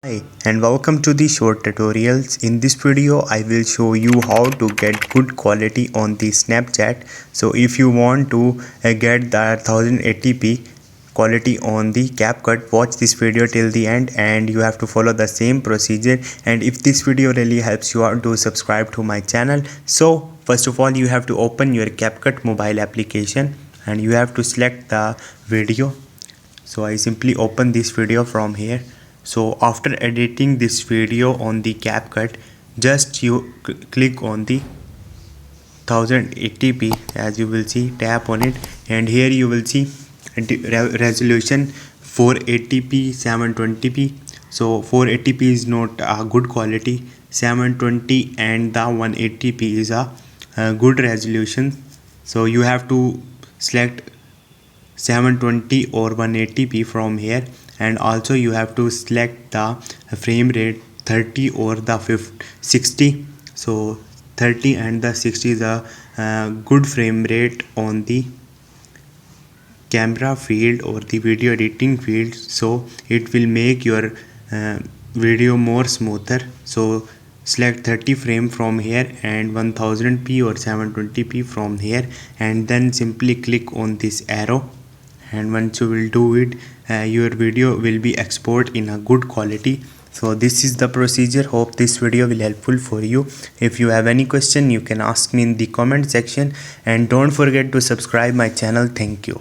Hi and welcome to the short tutorials. In this video I will show you how to get good quality on the Snapchat. So if you want to get the 1080p quality on the Capcut, watch this video till the end and you have to follow the same procedure. And if this video really helps you out, do subscribe to my channel. So first of all you have to open your Capcut mobile application and you have to select the video. So I simply open this video from here. So after editing this video on the CapCut, just you click on the 1080p, as you will see, tap on it and here you will see resolution 480p 720p. so 480p is not a good quality, 720 and the 180p is a good resolution. So you have to select 720 or 180p from here, and also you have to select the frame rate 30 or the 60. So 30 and the 60 is a good frame rate on the camera field or the video editing field, so it will make your video more smoother. So select 30 frame from here and 1000p or 720p from here, and then simply click on this arrow, and once you will do it, your video will be export in a good quality. So this is the procedure. Hope this video will helpful for you. If you have any question, you can ask me in the comment section, and don't forget to subscribe my channel. Thank you.